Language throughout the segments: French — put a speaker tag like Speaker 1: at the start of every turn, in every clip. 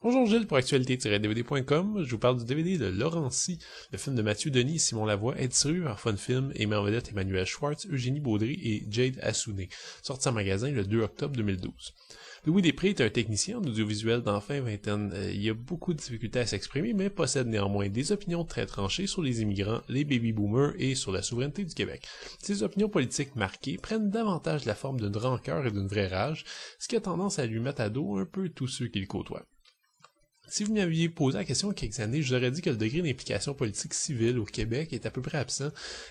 Speaker 1: Bonjour Gilles pour actualité-dvd.com. Je vous parle du DVD de Laurency, le film de Mathieu Denis et Simon Lavoie, distribué par Fun Film et met en vedette Emmanuel Schwartz, Eugénie Baudry et Jade Assouné, sorti en magasin le 2 octobre 2012. Louis Després est un technicien en audiovisuel d'enfin vingtaine. Il a beaucoup de difficultés à s'exprimer, mais possède néanmoins des opinions très tranchées sur les immigrants, les baby-boomers et sur la souveraineté du Québec. Ses opinions politiques marquées prennent davantage la forme d'une rancœur et d'une vraie rage, ce qui a tendance à lui mettre à dos un peu tous ceux qui le côtoient. Si vous m'aviez posé la question il y a quelques années, je vous aurais dit que le degré d'implication politique civile au Québec est à peu près absent,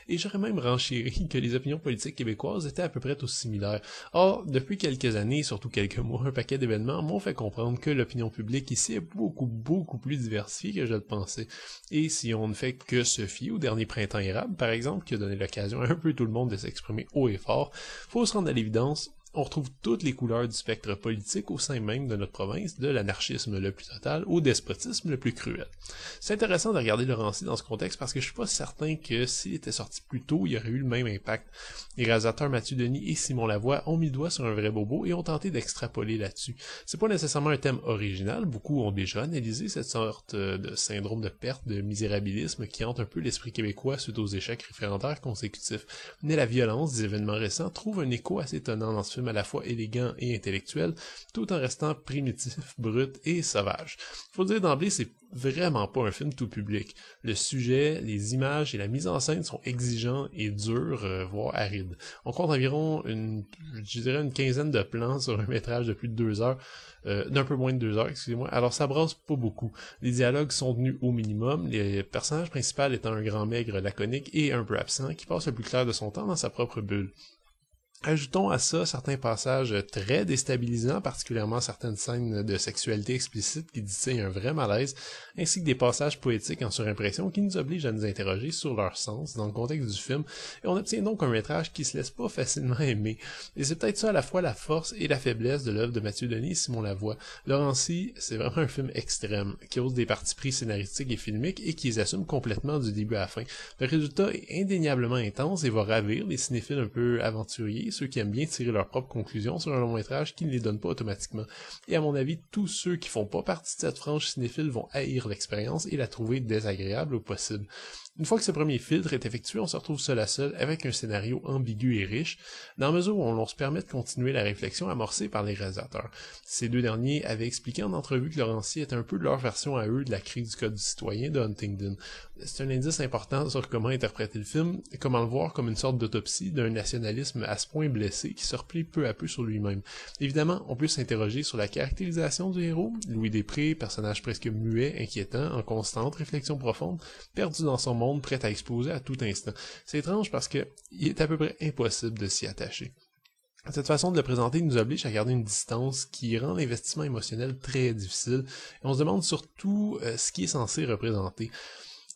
Speaker 1: et j'aurais même renchéri que les opinions politiques québécoises étaient à peu près tous similaires. Or, depuis quelques années, surtout quelques mois, un paquet d'événements m'ont fait comprendre que l'opinion publique ici est beaucoup plus diversifiée que je le pensais. Et si on ne fait que se fier au dernier printemps érable, par exemple, qui a donné l'occasion à un peu tout le monde de s'exprimer haut et fort, faut se rendre à l'évidence, on retrouve toutes les couleurs du spectre politique au sein même de notre province, de l'anarchisme le plus total au despotisme le plus cruel. C'est intéressant de regarder Laurency dans ce contexte parce que je suis pas certain que s'il était sorti plus tôt, il y aurait eu le même impact. Les réalisateurs Mathieu Denis et Simon Lavoie ont mis le doigt sur un vrai bobo et ont tenté d'extrapoler là-dessus. C'est pas nécessairement un thème original, beaucoup ont déjà analysé cette sorte de syndrome de perte, de misérabilisme qui hante un peu l'esprit québécois suite aux échecs référendaires consécutifs. Mais la violence des événements récents trouve un écho assez étonnant dans ce film à la fois élégant et intellectuel, tout en restant primitif, brut et sauvage. Faut dire d'emblée, c'est vraiment pas un film tout public. Le sujet, les images et la mise en scène sont exigeants et durs, voire arides. On compte environ une quinzaine de plans sur un métrage de plus de 2 heures, d'un peu moins de 2 heures, excusez-moi. Alors ça brasse pas beaucoup. Les dialogues sont tenus au minimum, les personnages principaux étant un grand maigre laconique et un peu absent, qui passe le plus clair de son temps dans sa propre bulle. Ajoutons à ça certains passages très déstabilisants, particulièrement certaines scènes de sexualité explicite qui distillent un vrai malaise, ainsi que des passages poétiques en surimpression qui nous obligent à nous interroger sur leur sens dans le contexte du film, et on obtient donc un métrage qui se laisse pas facilement aimer. Et c'est peut-être ça à la fois la force et la faiblesse de l'œuvre de Mathieu Denis et Simon Lavoie. Laurency, c'est vraiment un film extrême, qui ose des partis pris scénaristiques et filmiques et qui les assume complètement du début à la fin. Le résultat est indéniablement intense et va ravir les cinéphiles un peu aventuriers, ceux qui aiment bien tirer leurs propres conclusions sur un long métrage qui ne les donne pas automatiquement. Et à mon avis, tous ceux qui font pas partie de cette frange cinéphile vont haïr l'expérience et la trouver désagréable au possible. Une fois que ce premier filtre est effectué, on se retrouve seul à seul avec un scénario ambigu et riche, dans la mesure où on se permet de continuer la réflexion amorcée par les réalisateurs. Ces deux derniers avaient expliqué en entrevue que Laurency était un peu leur version à eux de la crise du code du citoyen de Huntington. C'est un indice important sur comment interpréter le film, et comment le voir comme une sorte d'autopsie d'un nationalisme à ce point blessé qui se replie peu à peu sur lui-même. Évidemment, on peut s'interroger sur la caractérisation du héros, Louis Després, personnage presque muet, inquiétant, en constante réflexion profonde, perdu dans son monde, prêt à exploser à tout instant. C'est étrange parce que il est à peu près impossible de s'y attacher. Cette façon de le présenter nous oblige à garder une distance qui rend l'investissement émotionnel très difficile, et on se demande surtout ce qui est censé représenter.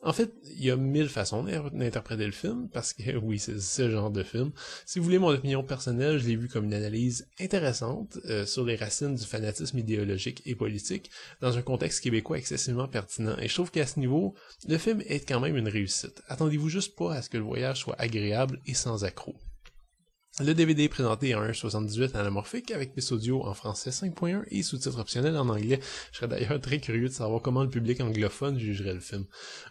Speaker 1: En fait, il y a 1000 façons d'interpréter le film, parce que oui, c'est ce genre de film. Si vous voulez mon opinion personnelle, je l'ai vu comme une analyse intéressante sur les racines du fanatisme idéologique et politique, dans un contexte québécois excessivement pertinent. Et je trouve qu'à ce niveau, le film est quand même une réussite. Attendez-vous juste pas à ce que le voyage soit agréable et sans accroc. Le DVD est présenté en 1.78 anamorphique avec piste audio en français 5.1 et sous-titres optionnels en anglais. Je serais d'ailleurs très curieux de savoir comment le public anglophone jugerait le film.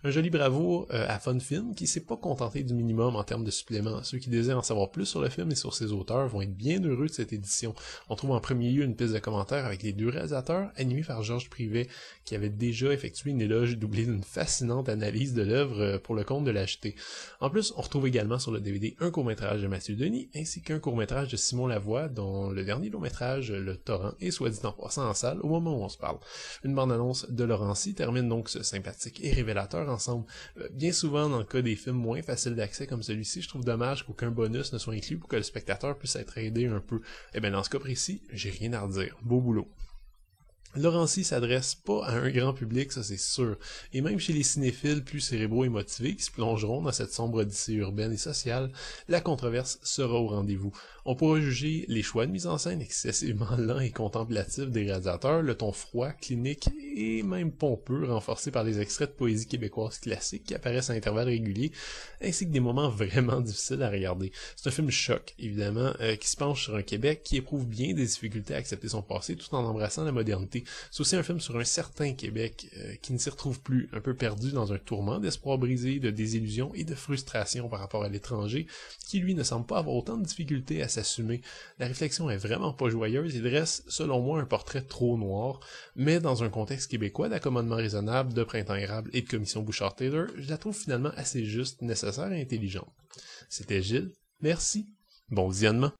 Speaker 1: Un joli bravo à Fun Film qui s'est pas contenté du minimum en termes de suppléments. Ceux qui désirent en savoir plus sur le film et sur ses auteurs vont être bien heureux de cette édition. On trouve en premier lieu une piste de commentaires avec les deux réalisateurs, animés par Georges Privet, qui avait déjà effectué une éloge doublée d'une fascinante analyse de l'œuvre pour le compte de l'HT. En plus, on retrouve également sur le DVD un court-métrage de Mathieu Denis, ainsi qu'un court-métrage de Simon Lavoie, dont le dernier long-métrage, Le Torrent, est soit dit en passant en salle au moment où on se parle. Une bande-annonce de Laurency termine donc ce sympathique et révélateur ensemble. Bien souvent, dans le cas des films moins faciles d'accès comme celui-ci, je trouve dommage qu'aucun bonus ne soit inclus pour que le spectateur puisse être aidé un peu. Et bien dans ce cas précis, j'ai rien à redire. Beau boulot. Laurency s'adresse pas à un grand public, ça c'est sûr, et même chez les cinéphiles plus cérébraux et motivés qui se plongeront dans cette sombre odyssée urbaine et sociale, la controverse sera au rendez-vous. On pourra juger les choix de mise en scène excessivement lents et contemplatifs des réalisateurs, le ton froid, clinique et même pompeux renforcé par les extraits de poésie québécoise classique qui apparaissent à intervalles réguliers, ainsi que des moments vraiment difficiles à regarder. C'est un film choc, évidemment, qui se penche sur un Québec qui éprouve bien des difficultés à accepter son passé tout en embrassant la modernité. côté. C'est aussi un film sur un certain Québec qui ne s'y retrouve plus, un peu perdu dans un tourment d'espoir brisé, de désillusion et de frustration par rapport à l'étranger, qui lui ne semble pas avoir autant de difficultés à s'assumer. La réflexion est vraiment pas joyeuse et dresse, selon moi, un portrait trop noir, mais dans un contexte québécois d'accommodement raisonnable, de printemps érable et de commission Bouchard-Taylor, je la trouve finalement assez juste, nécessaire et intelligente. C'était Gilles, merci, bon visionnement.